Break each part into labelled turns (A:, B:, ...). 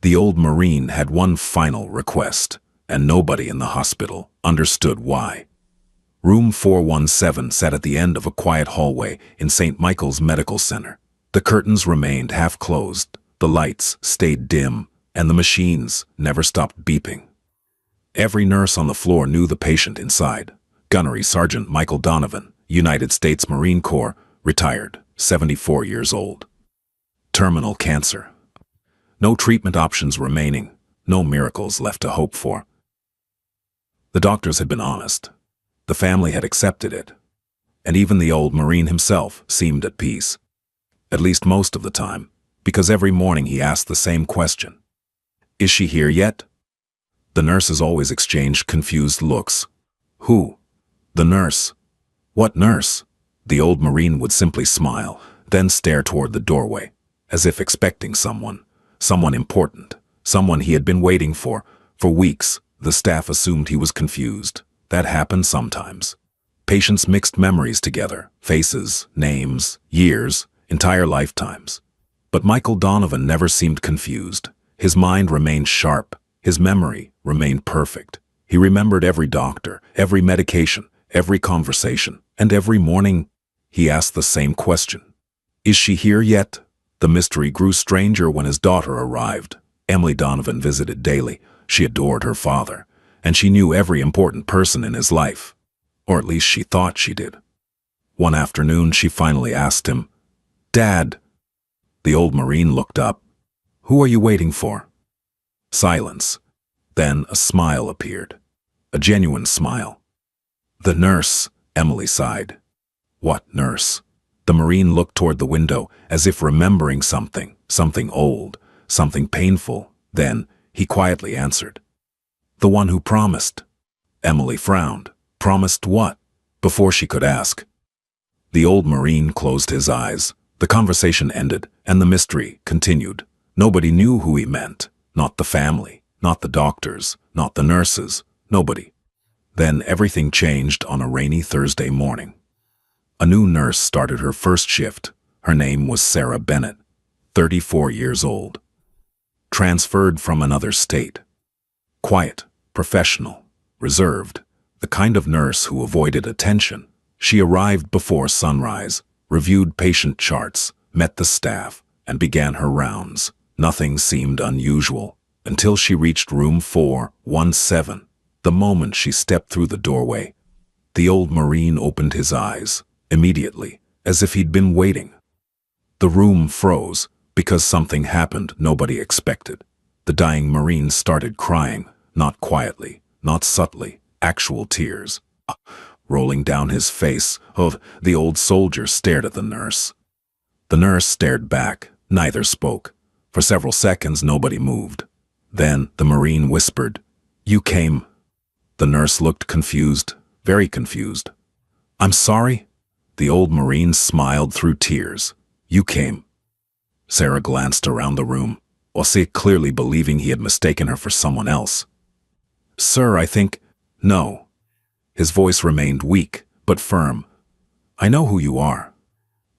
A: The old Marine had one final request, and nobody in the hospital understood why. Room 417 sat at the end of a quiet hallway in St. Michael's Medical Center. The curtains remained half-closed, the lights stayed dim, and the machines never stopped beeping. Every nurse on the floor knew the patient inside. Gunnery Sergeant Michael Donovan, United States Marine Corps, retired, 74 years old. Terminal cancer. No treatment options remaining, no miracles left to hope for. The doctors had been honest. The family had accepted it. And even the old Marine himself seemed at peace. At least most of the time, because every morning he asked the same question. Is she here yet? The nurses always exchanged confused looks. Who? The nurse. What nurse? The old Marine would simply smile, then stare toward the doorway, as if expecting someone important, someone he had been waiting for weeks. The staff assumed he was confused. That happened sometimes. Patients mixed memories together, faces, names, years, entire lifetimes. But Michael Donovan never seemed confused. His mind remained sharp. His memory remained perfect. He remembered every doctor, every medication, every conversation, and every morning he asked the same question. Is she here yet? The mystery grew stranger when his daughter arrived. Emily Donovan visited daily. She adored her father, and she knew every important person in his life. Or at least she thought she did. One afternoon, she finally asked him, "Dad." The old Marine looked up. "Who are you waiting for?" Silence. Then a smile appeared. A genuine smile. "The nurse," Emily sighed. "What nurse?" The Marine looked toward the window, as if remembering something old, something painful. Then he quietly answered, "The one who promised." Emily frowned. Promised what? Before she could ask. The old Marine closed his eyes. The conversation ended, and the mystery continued. Nobody knew who he meant. Not the family, not the doctors, not the nurses, nobody. Then everything changed on a rainy Thursday morning. A new nurse started her first shift. Her name was Sarah Bennett, 34 years old. Transferred from another state. Quiet, professional, reserved, the kind of nurse who avoided attention. She arrived before sunrise, reviewed patient charts, met the staff, and began her rounds. Nothing seemed unusual until she reached room 417. The moment she stepped through the doorway, the old Marine opened his eyes, immediately, as if he'd been waiting. The room froze, because something happened nobody expected. The dying Marine started crying, not quietly, not subtly, actual tears rolling down his face. The old soldier stared at the nurse. The nurse stared back. Neither spoke. For several seconds, nobody moved. Then the Marine whispered, "You came." The nurse looked confused, very confused. "I'm sorry?" The old Marine smiled through tears. "You came." Sarah glanced around the room, clearly believing he had mistaken her for someone else. "Sir, I think—" "No." His voice remained weak, but firm. "I know who you are."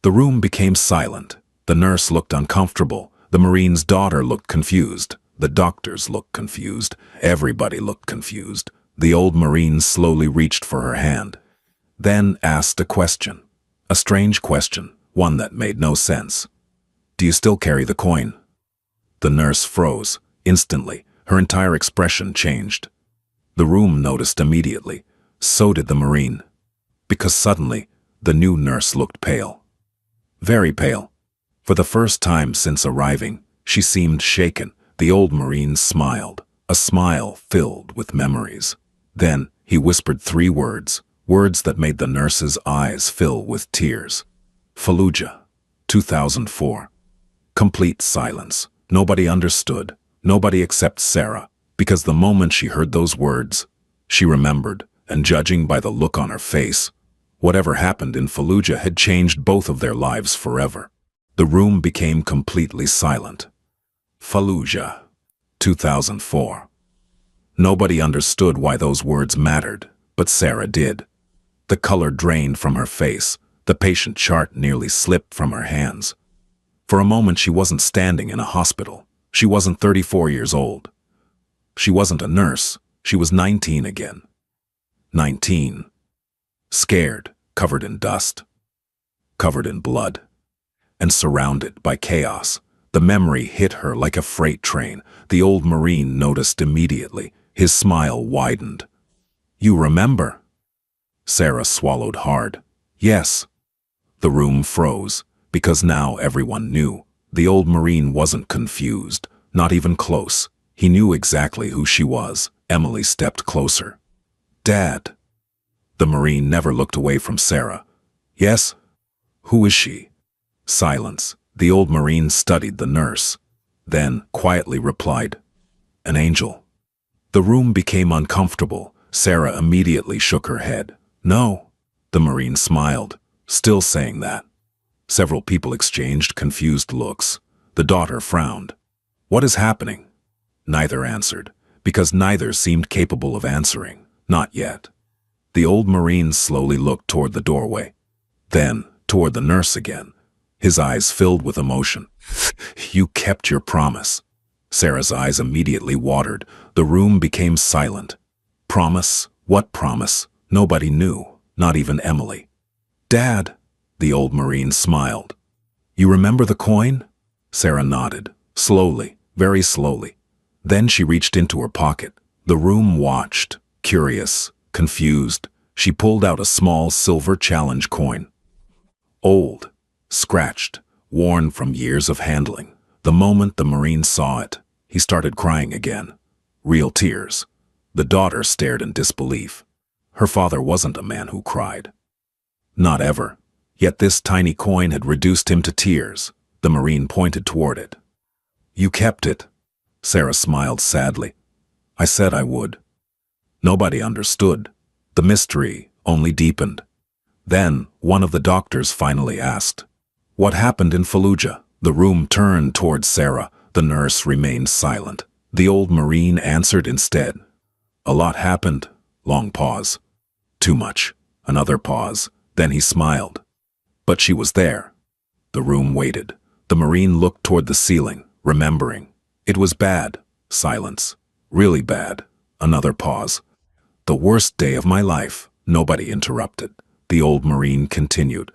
A: The room became silent. The nurse looked uncomfortable. The Marine's daughter looked confused. The doctors looked confused. Everybody looked confused. The old Marine slowly reached for her hand, then asked a question. A strange question, one that made no sense. "Do you still carry the coin?" The nurse froze. Instantly, her entire expression changed. The room noticed immediately. So did the Marine. Because suddenly, the new nurse looked pale. Very pale. For the first time since arriving, she seemed shaken. The old Marine smiled, a smile filled with memories. Then he whispered 3 words, words that made the nurse's eyes fill with tears. Fallujah, 2004. Complete silence. Nobody understood. Nobody except Sarah. Because the moment she heard those words, she remembered, and judging by the look on her face, whatever happened in Fallujah had changed both of their lives forever. The room became completely silent. Fallujah, 2004. Nobody understood why those words mattered, but Sarah did. The color drained from her face. The patient chart nearly slipped from her hands. For a moment she wasn't standing in a hospital. She wasn't 34 years old. She wasn't a nurse. She was 19 again. 19. Scared, covered in dust, covered in blood, and surrounded by chaos. The memory hit her like a freight train. The old Marine noticed immediately. His smile widened. "You remember?" Sarah swallowed hard. "Yes." The room froze, because now everyone knew. The old Marine wasn't confused, not even close. He knew exactly who she was. Emily stepped closer. "Dad." The Marine never looked away from Sarah. "Yes? Who is she?" Silence. The old Marine studied the nurse, then quietly replied, "An angel." The room became uncomfortable. Sarah immediately shook her head. "No." The Marine smiled, still saying that. Several people exchanged confused looks. The daughter frowned. "What is happening?" Neither answered, because neither seemed capable of answering. Not yet. The old Marine slowly looked toward the doorway, then toward the nurse again. His eyes filled with emotion. "You kept your promise." Sarah's eyes immediately watered. The room became silent. Promise? What promise? Nobody knew, not even Emily. "Dad," the old Marine smiled. "You remember the coin?" Sarah nodded, slowly, very slowly. Then she reached into her pocket. The room watched, curious, confused. She pulled out a small silver challenge coin. Old, scratched, worn from years of handling. The moment the Marine saw it, he started crying again. Real tears. The daughter stared in disbelief. Her father wasn't a man who cried. Not ever. Yet this tiny coin had reduced him to tears. The Marine pointed toward it. "You kept it." Sarah smiled sadly. "I said I would." Nobody understood. The mystery only deepened. Then one of the doctors finally asked, "What happened in Fallujah?" The room turned toward Sarah. The nurse remained silent. The old Marine answered instead. "A lot happened." Long pause. "Too much." Another pause. Then he smiled. "But she was there." The room waited. The Marine looked toward the ceiling, remembering. "It was bad." Silence. "Really bad." Another pause. "The worst day of my life." Nobody interrupted. The old Marine continued.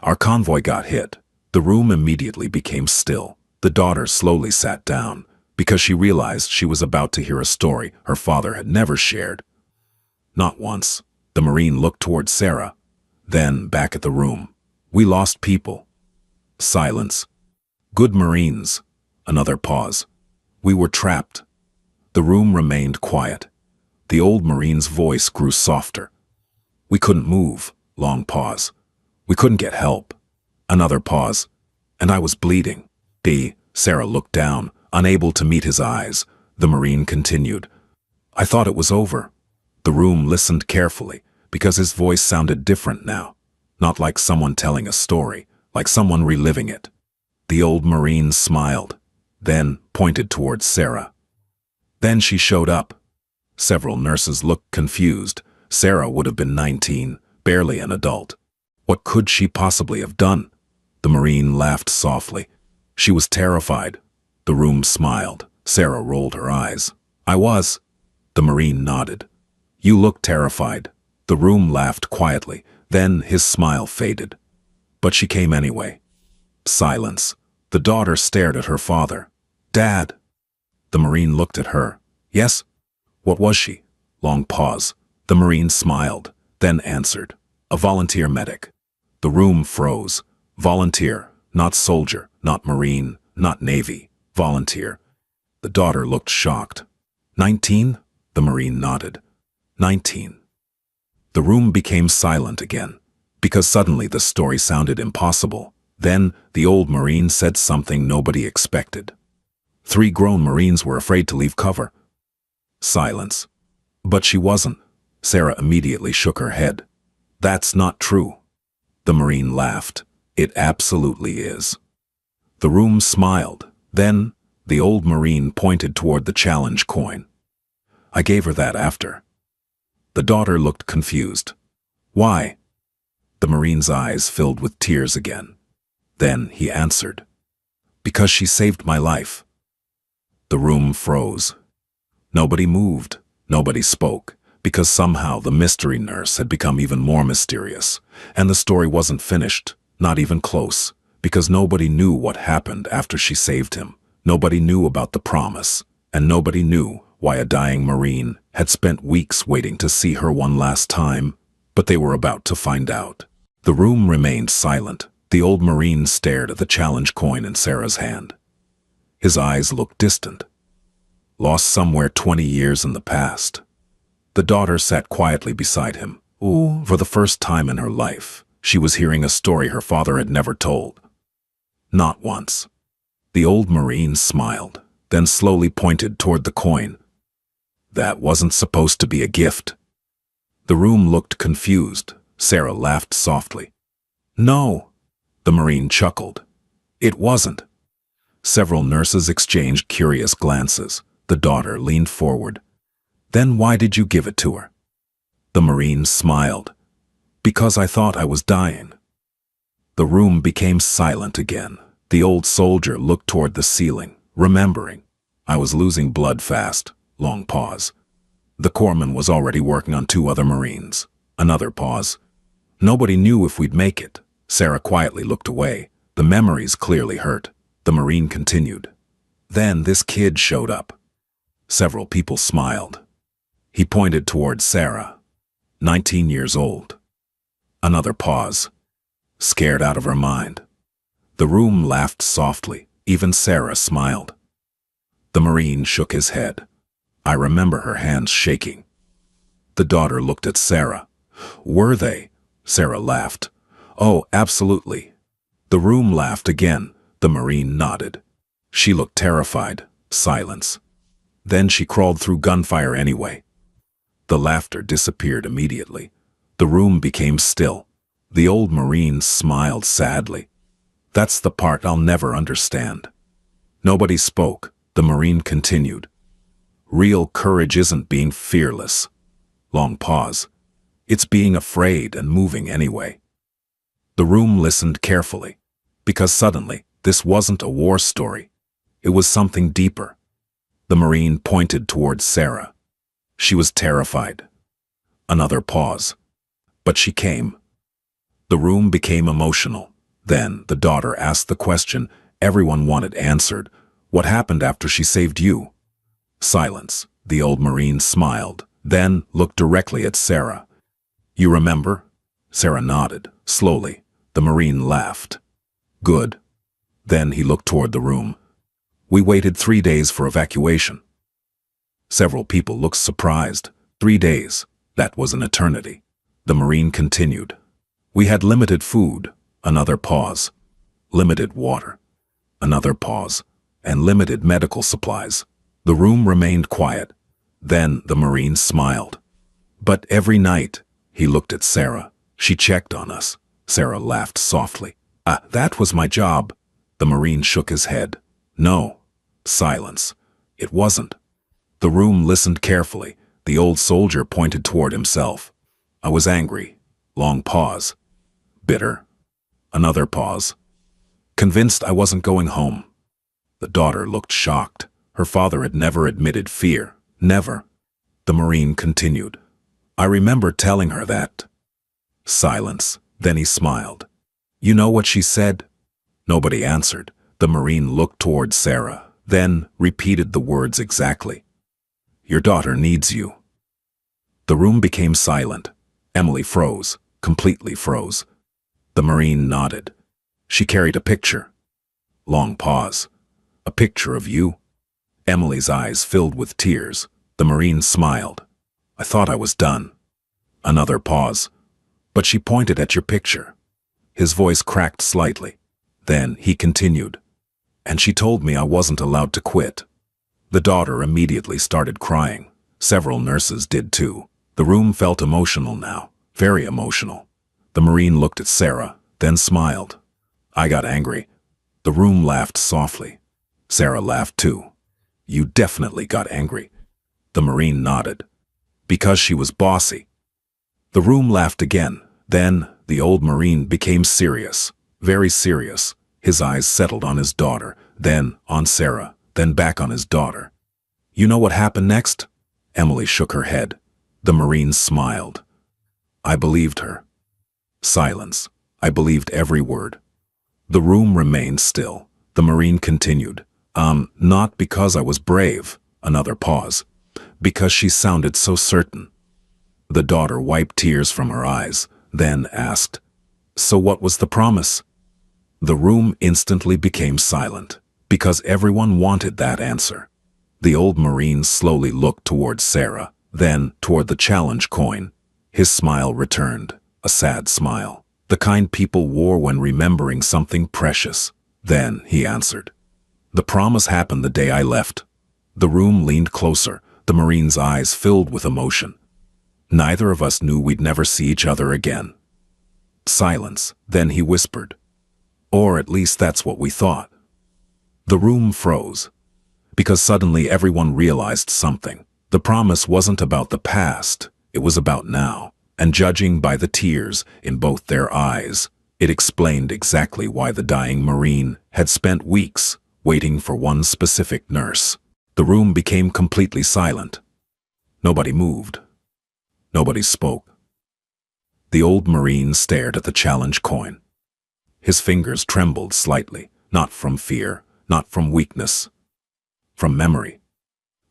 A: "Our convoy got hit." The room immediately became still. The daughter slowly sat down, because she realized she was about to hear a story her father had never shared. Not once. The Marine looked toward Sarah, then back at the room. "We lost people." Silence. "Good Marines." Another pause. "We were trapped." The room remained quiet. The old Marine's voice grew softer. "We couldn't move." Long pause. "We couldn't get help." Another pause. "And I was bleeding." Sarah looked down, unable to meet his eyes. The Marine continued. "I thought it was over." The room listened carefully, because his voice sounded different now. Not like someone telling a story, like someone reliving it. The old Marine smiled, then pointed towards Sarah. Then she showed up. Several nurses looked confused. Sarah would have been 19, barely an adult. What could she possibly have done? The Marine laughed softly. She was terrified. The room smiled. Sarah rolled her eyes. "I was." The Marine nodded. "You looked terrified." The room laughed quietly. Then his smile faded. "But she came anyway." Silence. The daughter stared at her father. "Dad." The Marine looked at her. "Yes?" "What was she?" Long pause. The Marine smiled, then answered. "A volunteer medic." The room froze. Volunteer, not soldier, not Marine, not Navy. Volunteer. The daughter looked shocked. 19? The Marine nodded. 19. The room became silent again, because suddenly the story sounded impossible. Then the old Marine said something nobody expected. 3 grown Marines were afraid to leave cover. Silence. "But she wasn't." Sarah immediately shook her head. "That's not true." The Marine laughed. "It absolutely is." The room smiled. Then the old Marine pointed toward the challenge coin. "I gave her that after." The daughter looked confused. "Why?" The Marine's eyes filled with tears again. Then he answered. "Because she saved my life." The room froze. Nobody moved, nobody spoke, because somehow the mystery nurse had become even more mysterious, and the story wasn't finished, not even close, because nobody knew what happened after she saved him. Nobody knew about the promise, and nobody knew why a dying Marine had spent weeks waiting to see her one last time, but they were about to find out. The room remained silent. The old Marine stared at the challenge coin in Sarah's hand. His eyes looked distant, lost somewhere 20 years in the past. The daughter sat quietly beside him. Ooh, for the first time in her life, she was hearing a story her father had never told. Not once. The old Marine smiled, then slowly pointed toward the coin. That wasn't supposed to be a gift. The room looked confused. Sarah laughed softly. No, the Marine chuckled. It wasn't. Several nurses exchanged curious glances. The daughter leaned forward. Then why did you give it to her? The Marine smiled. Because I thought I was dying. The room became silent again. The old soldier looked toward the ceiling, remembering. I was losing blood fast. Long pause. The corpsman was already working on 2 other Marines. Another pause. Nobody knew if we'd make it. Sarah quietly looked away. The memories clearly hurt. The Marine continued. Then this kid showed up. Several people smiled. He pointed toward Sarah. 19 years old. Another pause. Scared out of her mind. The room laughed softly. Even Sarah smiled. The Marine shook his head. I remember her hands shaking. The daughter looked at Sarah. Were they? Sarah laughed. Oh, absolutely. The room laughed again. The Marine nodded. She looked terrified. Silence. Then she crawled through gunfire anyway. The laughter disappeared immediately. The room became still. The old Marine smiled sadly. That's the part I'll never understand. Nobody spoke. The Marine continued. Real courage isn't being fearless. Long pause. It's being afraid and moving anyway. The room listened carefully, because suddenly, this wasn't a war story. It was something deeper. The Marine pointed towards Sarah. She was terrified. Another pause. But she came. The room became emotional. Then the daughter asked the question everyone wanted answered. What happened after she saved you? Silence. The old Marine smiled, then looked directly at Sarah. You remember? Sarah nodded, slowly. The Marine laughed. Good. Then he looked toward the room. We waited 3 days for evacuation. Several people looked surprised. 3 days. That was an eternity. The Marine continued. We had limited food. Another pause. Limited water. Another pause. And limited medical supplies. The room remained quiet. Then the Marine smiled. But every night, he looked at Sarah. She checked on us. Sarah laughed softly. That was my job. The Marine shook his head. No. Silence. It wasn't. The room listened carefully. The old soldier pointed toward himself. I was angry. Long pause. Bitter. Another pause. Convinced I wasn't going home. The daughter looked shocked. Her father had never admitted fear. Never. The Marine continued. I remember telling her that. Silence. Then he smiled. You know what she said? Nobody answered. The Marine looked toward Sarah, then repeated the words exactly. Your daughter needs you. The room became silent. Emily froze, completely froze. The Marine nodded. She carried a picture. Long pause. A picture of you? Emily's eyes filled with tears. The Marine smiled. I thought I was done. Another pause. But she pointed at your picture. His voice cracked slightly. Then he continued. And she told me I wasn't allowed to quit. The daughter immediately started crying. Several nurses did too. The room felt emotional now. Very emotional. The Marine looked at Sarah, then smiled. I got angry. The room laughed softly. Sarah laughed too. You definitely got angry. The Marine nodded. Because she was bossy. The room laughed again. Then the old Marine became serious. Very serious. His eyes settled on his daughter, then on Sarah. then back on his daughter. You know what happened next? Emily shook her head. The Marine smiled. I believed her. Silence. I believed every word. The room remained still. The Marine continued. Not because I was brave. Another pause. Because she sounded so certain. The daughter wiped tears from her eyes, then asked, So what was the promise? The room instantly became silent, because everyone wanted that answer. The old Marine slowly looked toward Sarah, then toward the challenge coin. His smile returned, a sad smile, the kind people wore when remembering something precious. Then he answered, The promise happened the day I left. The room leaned closer, the Marine's eyes filled with emotion. Neither of us knew we'd never see each other again. Silence, then he whispered. Or at least that's what we thought. The room froze, because suddenly everyone realized something. The promise wasn't about the past, it was about now, and judging by the tears in both their eyes, it explained exactly why the dying Marine had spent weeks waiting for one specific nurse. The room became completely silent. Nobody moved. Nobody spoke. The old Marine stared at the challenge coin. His fingers trembled slightly, not from fear, not from weakness, from memory.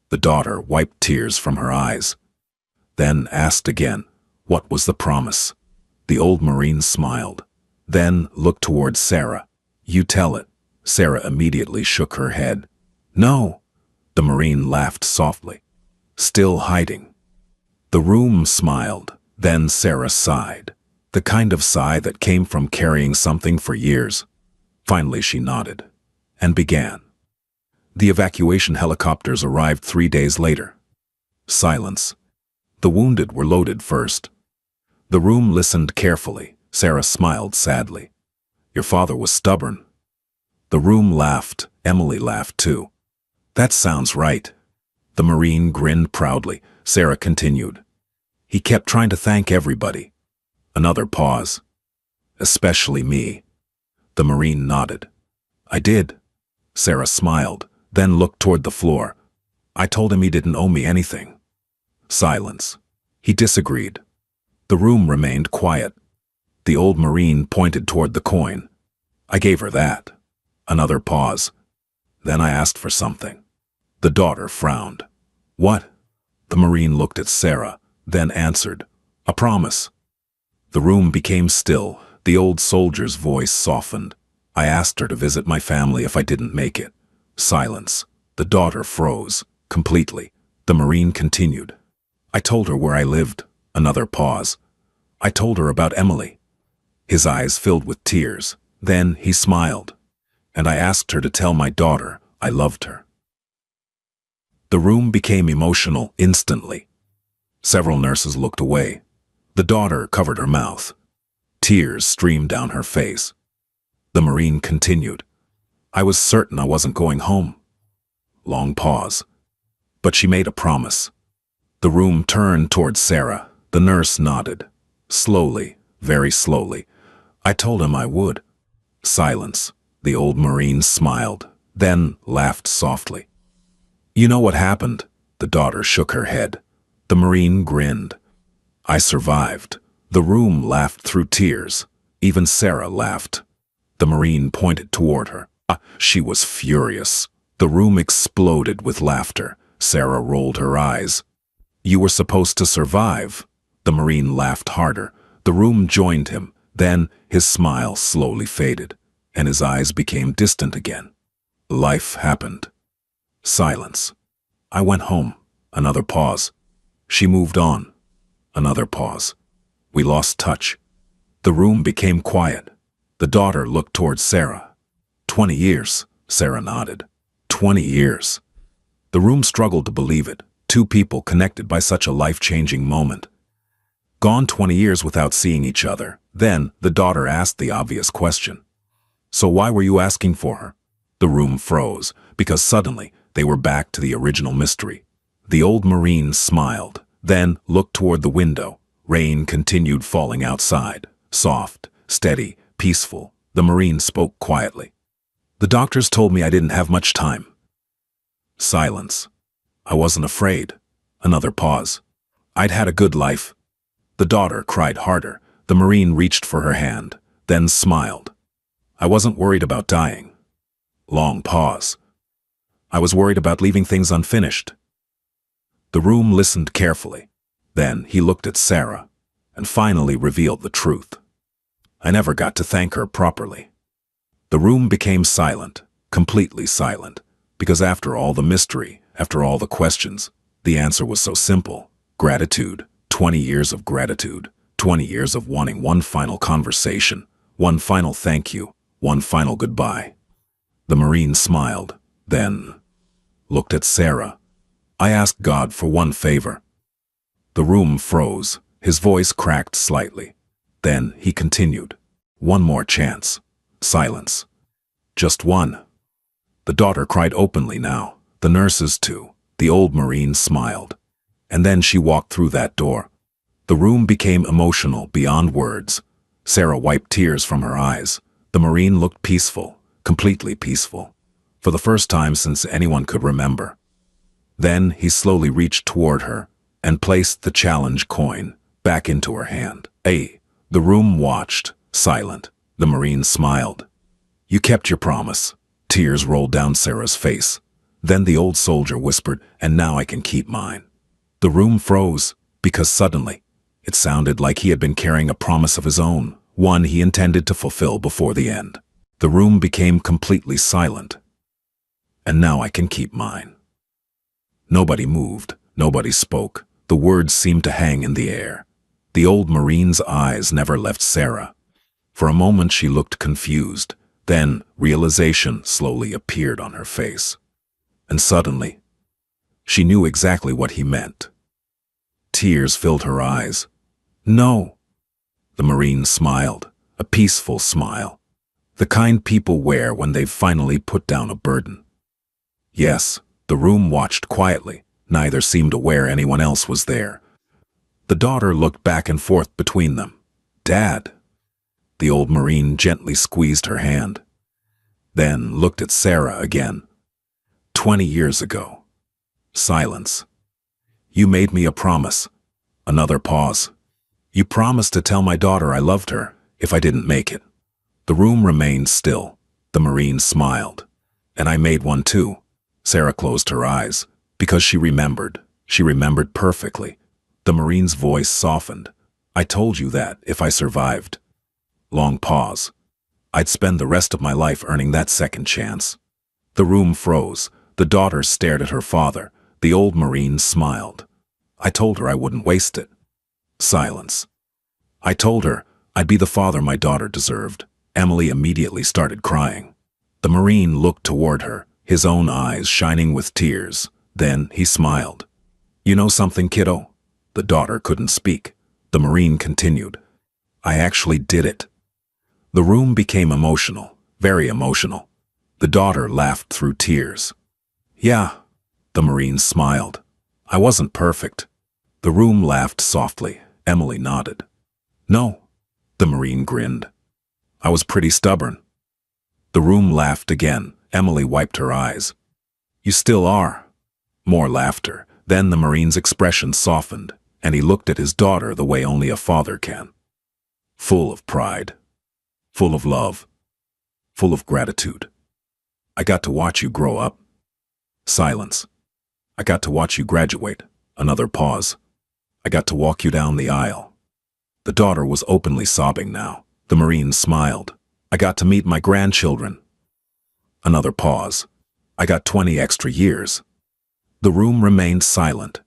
A: The daughter wiped tears from her eyes, then asked again, What was the promise? The old Marine smiled, then looked toward Sarah. You tell it. Sarah immediately shook her head. No. The Marine laughed softly, still hiding. The room smiled, then Sarah sighed, the kind of sigh that came from carrying something for years. Finally she nodded, and began. The evacuation helicopters arrived 3 days later. Silence. The wounded were loaded first. The room listened carefully. Sarah smiled sadly. Your father was stubborn. The room laughed. Emily laughed too. That sounds right. The Marine grinned proudly. Sarah continued. He kept trying to thank everybody. Another pause. Especially me. The Marine nodded. I did. Sarah smiled, then looked toward the floor. I told him he didn't owe me anything. Silence. He disagreed. The room remained quiet. The old Marine pointed toward the coin. I gave her that. Another pause. Then I asked for something. The daughter frowned. What? The Marine looked at Sarah, then answered, A promise. The room became still. The old soldier's voice softened. I asked her to visit my family if I didn't make it. Silence. The daughter froze, completely. The Marine continued. I told her where I lived. Another pause. I told her about Emily. His eyes filled with tears. Then he smiled. And I asked her to tell my daughter I loved her. The room became emotional instantly. Several nurses looked away. The daughter covered her mouth. Tears streamed down her face. The Marine continued. I was certain I wasn't going home. Long pause. But she made a promise. The room turned toward Sarah. The nurse nodded. Slowly, very slowly. I told him I would. Silence. The old Marine smiled, then laughed softly. You know what happened? The daughter shook her head. The Marine grinned. I survived. The room laughed through tears. Even Sarah laughed. The Marine pointed toward her. She was furious. The room exploded with laughter. Sarah rolled her eyes. You were supposed to survive. The Marine laughed harder. The room joined him. Then his smile slowly faded, and his eyes became distant again. Life happened. Silence. I went home. Another pause. She moved on. Another pause. We lost touch. The room became quiet. The daughter looked toward Sarah. 20 years, Sarah nodded. 20 years. The room struggled to believe it. Two people connected by such a life-changing moment. Gone 20 years without seeing each other. Then the daughter asked the obvious question. So why were you asking for her? The room froze, because suddenly they were back to the original mystery. The old Marine smiled, then looked toward the window. Rain continued falling outside, soft, steady, peaceful. The Marine spoke quietly. The doctors told me I didn't have much time. Silence. I wasn't afraid. Another pause. I'd had a good life. The daughter cried harder. The Marine reached for her hand, then smiled. I wasn't worried about dying. Long pause. I was worried about leaving things unfinished. The room listened carefully. Then he looked at Sarah and finally revealed the truth. I never got to thank her properly. The room became silent, completely silent, because after all the mystery, after all the questions, the answer was so simple. Gratitude. 20 years of gratitude. 20 years of wanting one final conversation, one final thank you, one final goodbye. The Marine smiled, then looked at Sarah. I asked God for one favor. The room froze. His voice cracked slightly. Then he continued. One more chance. Silence. Just one. The daughter cried openly now. The nurses too. The old Marine smiled. And then she walked through that door. The room became emotional beyond words. Sarah wiped tears from her eyes. The Marine looked peaceful, completely peaceful, for the first time since anyone could remember. Then he slowly reached toward her and placed the challenge coin back into her hand. The room watched, silent. The Marine smiled. You kept your promise. Tears rolled down Sarah's face. Then the old soldier whispered, and now I can keep mine. The room froze, because suddenly, it sounded like he had been carrying a promise of his own, one he intended to fulfill before the end. The room became completely silent. And now I can keep mine. Nobody moved, nobody spoke. The words seemed to hang in the air. The old Marine's eyes never left Sarah. For a moment she looked confused. Then realization slowly appeared on her face. And suddenly, she knew exactly what he meant. Tears filled her eyes. No. The Marine smiled, a peaceful smile. The kind people wear when they've finally put down a burden. Yes, the room watched quietly. Neither seemed aware anyone else was there. The daughter looked back and forth between them. Dad. The old Marine gently squeezed her hand. Then looked at Sarah again. 20 years ago. Silence. You made me a promise. Another pause. You promised to tell my daughter I loved her if I didn't make it. The room remained still. The Marine smiled. And I made one too. Sarah closed her eyes, because she remembered. She remembered perfectly. The Marine's voice softened. I told you that if I survived. Long pause. I'd spend the rest of my life earning that second chance. The room froze. The daughter stared at her father. The old Marine smiled. I told her I wouldn't waste it. Silence. I told her I'd be the father my daughter deserved. Emily immediately started crying. The Marine looked toward her, his own eyes shining with tears. Then he smiled. You know something, kiddo? The daughter couldn't speak. The Marine continued. I actually did it. The room became emotional, very emotional. The daughter laughed through tears. Yeah. The Marine smiled. I wasn't perfect. The room laughed softly. Emily nodded. No. The Marine grinned. I was pretty stubborn. The room laughed again. Emily wiped her eyes. You still are. More laughter. Then the Marine's expression softened, and he looked at his daughter the way only a father can. Full of pride. Full of love. Full of gratitude. I got to watch you grow up. Silence. I got to watch you graduate. Another pause. I got to walk you down the aisle. The daughter was openly sobbing now. The Marine smiled. I got to meet my grandchildren. Another pause. I got 20 extra years. The room remained silent,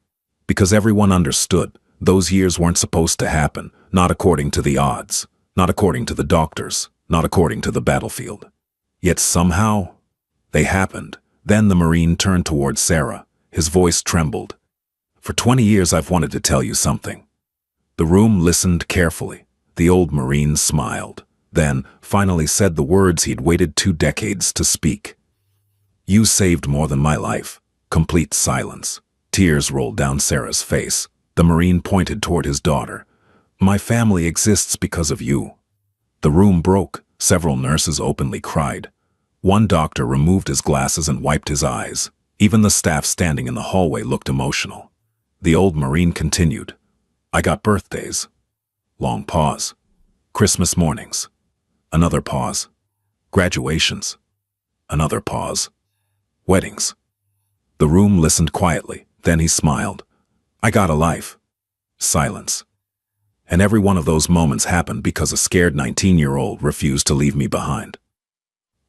A: because everyone understood those years weren't supposed to happen, not according to the odds, not according to the doctors, not according to the battlefield. Yet somehow, they happened. Then the Marine turned toward Sarah. His voice trembled. For 20 years I've wanted to tell you something. The room listened carefully. The old Marine smiled, then finally said the words he'd waited 2 decades to speak. You saved more than my life. Complete silence. Tears rolled down Sarah's face. The Marine pointed toward his daughter. My family exists because of you. The room broke. Several nurses openly cried. One doctor removed his glasses and wiped his eyes. Even the staff standing in the hallway looked emotional. The old Marine continued. I got birthdays. Long pause. Christmas mornings. Another pause. Graduations. Another pause. Weddings. The room listened quietly. Then he smiled. I got a life. Silence. And every one of those moments happened because a scared 19-year-old refused to leave me behind.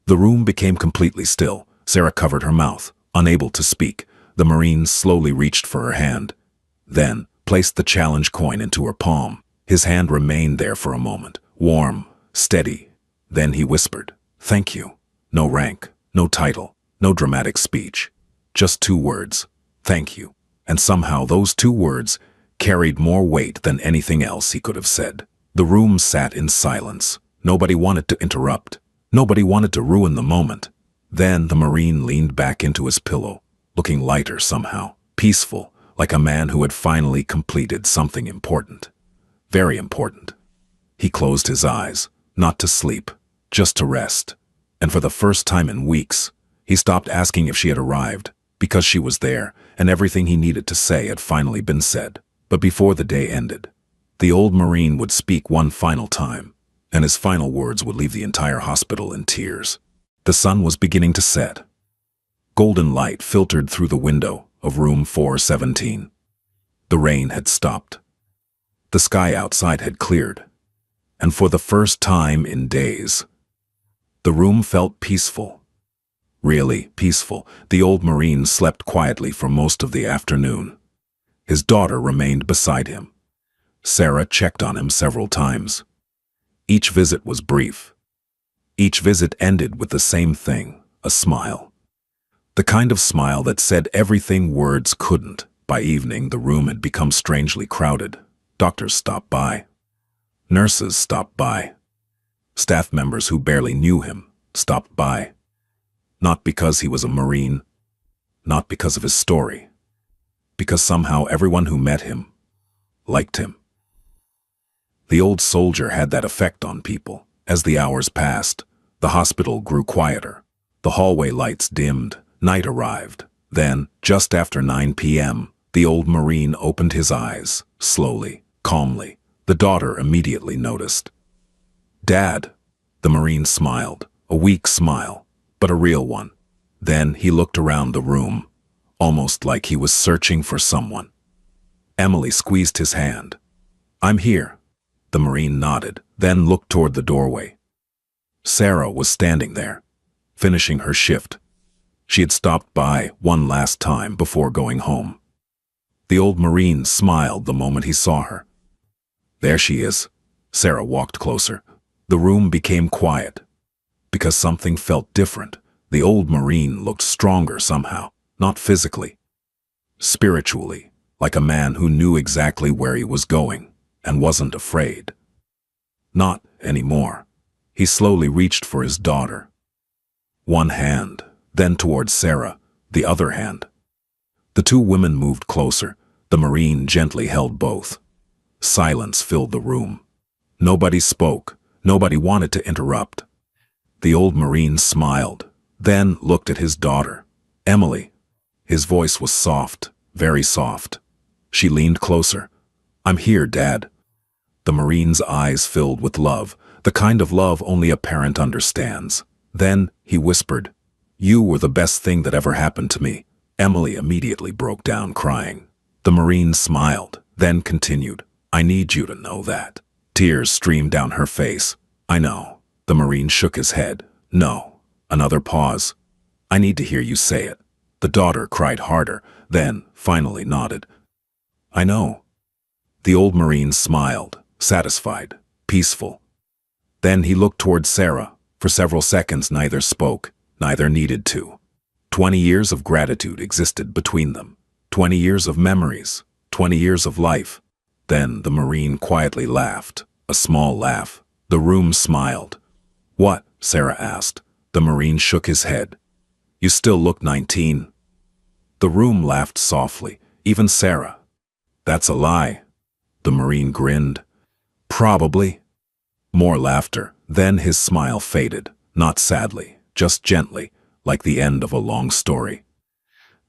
A: The room became completely still. Sarah covered her mouth, unable to speak. The Marine slowly reached for her hand, then placed the challenge coin into her palm. His hand remained there for a moment, warm, steady. Then he whispered, "Thank you." No rank, no title, no dramatic speech. Just 2 words, "Thank you." And somehow those 2 words carried more weight than anything else he could have said. The room sat in silence. Nobody wanted to interrupt. Nobody wanted to ruin the moment. Then the Marine leaned back into his pillow, looking lighter somehow, peaceful, like a man who had finally completed something important. Very important. He closed his eyes, not to sleep, just to rest. And for the first time in weeks, he stopped asking if she had arrived, because she was there, and everything he needed to say had finally been said. But before the day ended, the old Marine would speak one final time, and his final words would leave the entire hospital in tears. The sun was beginning to set. Golden light filtered through the window of room 417. The rain had stopped. The sky outside had cleared, and for the first time in days, the room felt peaceful. Really peaceful. The old Marine slept quietly for most of the afternoon. His daughter remained beside him. Sarah checked on him several times. Each visit was brief. Each visit ended with the same thing, a smile. The kind of smile that said everything words couldn't. By evening, the room had become strangely crowded. Doctors stopped by. Nurses stopped by. Staff members who barely knew him stopped by. Not because he was a Marine, not because of his story, because somehow everyone who met him liked him. The old soldier had that effect on people. As the hours passed, the hospital grew quieter. The hallway lights dimmed. Night arrived. Then, just after 9 p.m., the old Marine opened his eyes, slowly, calmly. The daughter immediately noticed. "Dad," the Marine smiled, a weak smile, but a real one. Then he looked around the room, almost like he was searching for someone. Emily squeezed his hand. "I'm here." The Marine nodded, then looked toward the doorway. Sarah was standing there, finishing her shift. She had stopped by one last time before going home. The old Marine smiled the moment he saw her. "There she is." Sarah walked closer. The room became quiet, because something felt different. The old Marine looked stronger somehow, not physically, spiritually, like a man who knew exactly where he was going and wasn't afraid. Not anymore. He slowly reached for his daughter. One hand, then towards Sarah, the other hand. The 2 women moved closer. The Marine gently held both. Silence filled the room. Nobody spoke. Nobody wanted to interrupt. The old Marine smiled, then looked at his daughter, Emily. His voice was soft, very soft. She leaned closer. "I'm here, Dad." The Marine's eyes filled with love, the kind of love only a parent understands. Then he whispered, "You were the best thing that ever happened to me." Emily immediately broke down crying. The Marine smiled, then continued, "I need you to know that." Tears streamed down her face. "I know." The Marine shook his head. "No." Another pause. "I need to hear you say it." The daughter cried harder, then finally nodded. "I know." The old Marine smiled, satisfied, peaceful. Then he looked toward Sarah. For several seconds neither spoke, neither needed to. 20 years of gratitude existed between them. 20 years of memories, 20 years of life. Then the Marine quietly laughed, a small laugh. The room smiled. "What?" Sarah asked. The Marine shook his head. "You still look 19. The room laughed softly, even Sarah. "That's a lie." The Marine grinned. "Probably." More laughter. Then his smile faded, not sadly, just gently, like the end of a long story.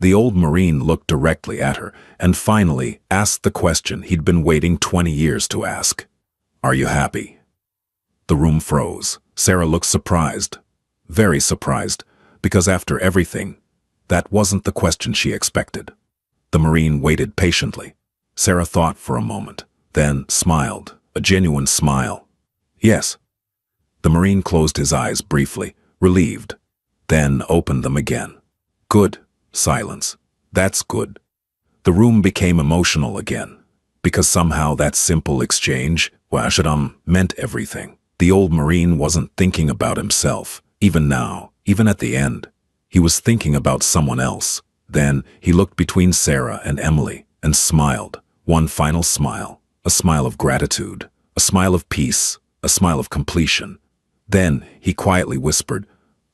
A: The old Marine looked directly at her and finally asked the question he'd been waiting 20 years to ask. "Are you happy?" The room froze. Sarah looked surprised, very surprised, because after everything, that wasn't the question she expected. The Marine waited patiently. Sarah thought for a moment, then smiled, a genuine smile. "Yes." The Marine closed his eyes briefly, relieved, then opened them again. "Good." Silence. "That's good." The room became emotional again, because somehow that simple exchange, meant everything. The old Marine wasn't thinking about himself, even now, even at the end. He was thinking about someone else. Then he looked between Sarah and Emily and smiled, one final smile, a smile of gratitude, a smile of peace, a smile of completion. Then he quietly whispered,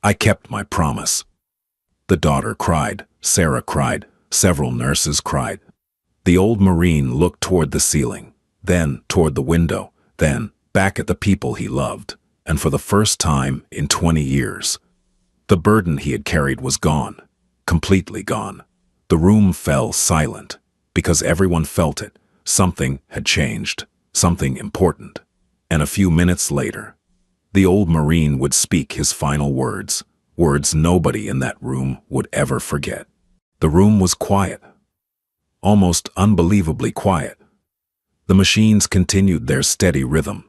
A: "I kept my promise." The daughter cried, Sarah cried, several nurses cried. The old Marine looked toward the ceiling, then toward the window, then back at the people he loved, and for the first time in 20 years, the burden he had carried was gone, completely gone. The room fell silent, because everyone felt it. Something had changed, something important. And a few minutes later, the old Marine would speak his final words, words nobody in that room would ever forget. The room was quiet, almost unbelievably quiet. The machines continued their steady rhythm.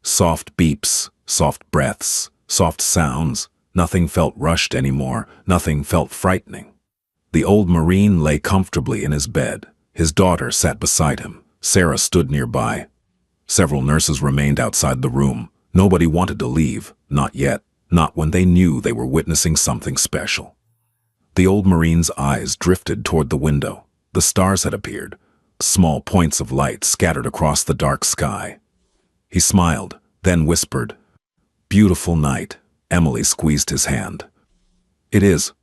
A: Soft beeps, soft breaths, soft sounds. Nothing felt rushed anymore, nothing felt frightening. The old Marine lay comfortably in his bed. His daughter sat beside him. Sarah stood nearby. Several nurses remained outside the room. Nobody wanted to leave, not yet, not when they knew they were witnessing something special. The old Marine's eyes drifted toward the window. The stars had appeared, small points of light scattered across the dark sky. He smiled, then whispered, "Beautiful night." Emily squeezed his hand. "It is."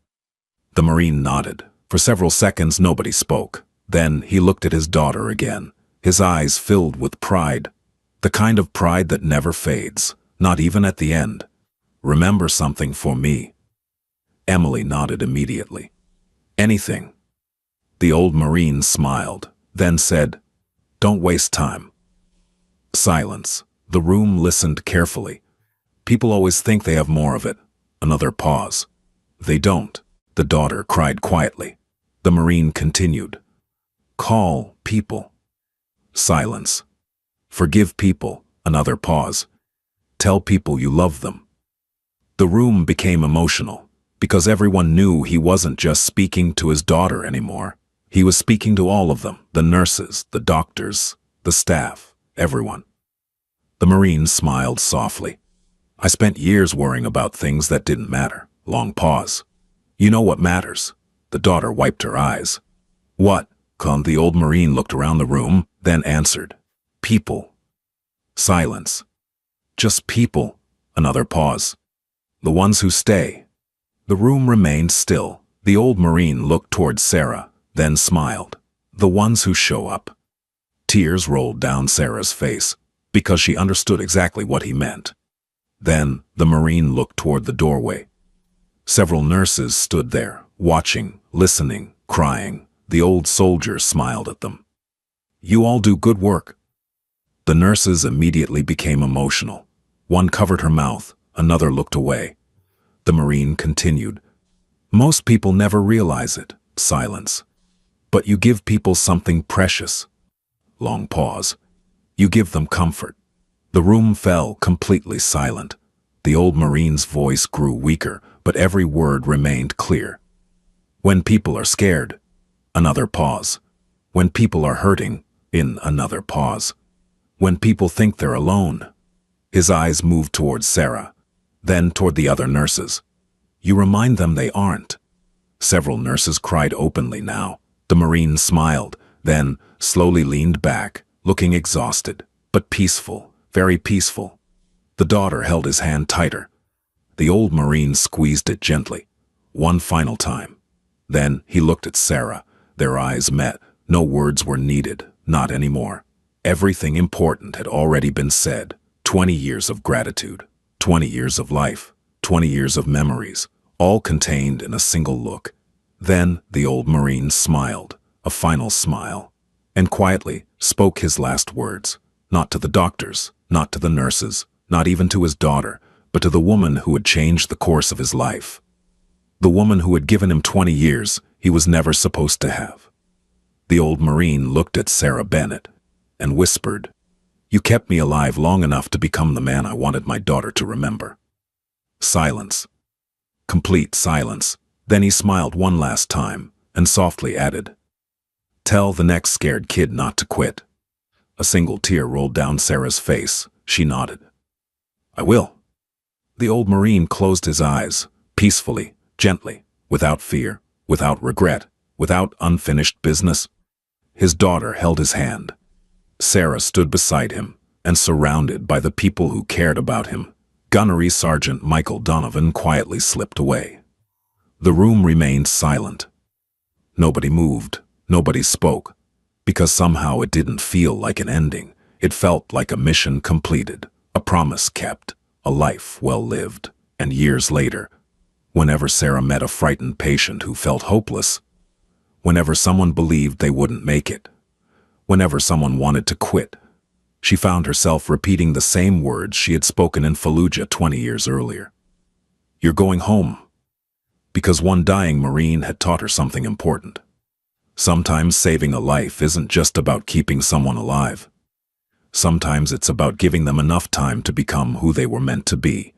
A: The Marine nodded. For several seconds nobody spoke. Then he looked at his daughter again, his eyes filled with pride, the kind of pride that never fades, not even at the end. "Remember something for me." Emily nodded immediately. "Anything." The old Marine smiled, then said, "Don't waste time." Silence. The room listened carefully. People always think they have more of it. Another pause. "They don't." The daughter cried quietly. The Marine continued, "Call people." Silence. "Forgive people." Another pause. "Tell people you love them." The room became emotional, because everyone knew he wasn't just speaking to his daughter anymore. He was speaking to all of them, the nurses, the doctors, the staff, everyone. The Marine smiled softly. "I spent years worrying about things that didn't matter." Long pause. "You know what matters?" The daughter wiped her eyes. "What?" The old Marine looked around the room, then answered, "People." Silence. "Just people." Another pause. "The ones who stay." The room remained still. The old Marine looked toward Sarah, then smiled. "The ones who show up." Tears rolled down Sarah's face, because she understood exactly what he meant. Then the Marine looked toward the doorway. Several nurses stood there, watching, listening, crying. The old soldier smiled at them. "You all do good work." The nurses immediately became emotional. One covered her mouth, another looked away. The Marine continued, "Most people never realize it." Silence. "But you give people something precious." Long pause. "You give them comfort." The room fell completely silent. The old Marine's voice grew weaker, but every word remained clear. "When people are scared." Another pause. "When people are hurting." In another pause. "When people think they're alone." His eyes moved towards Sarah, then toward the other nurses. "You remind them they aren't." Several nurses cried openly now. The Marine smiled, then slowly leaned back, looking exhausted, but peaceful, very peaceful. The daughter held his hand tighter. The old Marine squeezed it gently, one final time. Then he looked at Sarah. Their eyes met. No words were needed, not anymore. Everything important had already been said. 20 years of gratitude, 20 years of life, 20 years of memories, all contained in a single look. Then the old Marine smiled, a final smile, and quietly spoke his last words, not to the doctors, not to the nurses, not even to his daughter, but to the woman who had changed the course of his life. The woman who had given him 20 years he was never supposed to have. The old Marine looked at Sarah Bennett and whispered, "You kept me alive long enough to become the man I wanted my daughter to remember." Silence. Complete silence. Then he smiled one last time and softly added, "Tell the next scared kid not to quit." A single tear rolled down Sarah's face. She nodded. "I will." The old Marine closed his eyes, peacefully, gently, without fear, without regret, without unfinished business. His daughter held his hand. Sarah stood beside him, and surrounded by the people who cared about him, Gunnery Sergeant Michael Donovan quietly slipped away. The room remained silent. Nobody moved, nobody spoke, because somehow it didn't feel like an ending. It felt like a mission completed, a promise kept, a life well lived. And years later, whenever Sarah met a frightened patient who felt hopeless, whenever someone believed they wouldn't make it, whenever someone wanted to quit, she found herself repeating the same words she had spoken in Fallujah 20 years earlier. "You're going home." Because one dying Marine had taught her something important. Sometimes saving a life isn't just about keeping someone alive. Sometimes it's about giving them enough time to become who they were meant to be,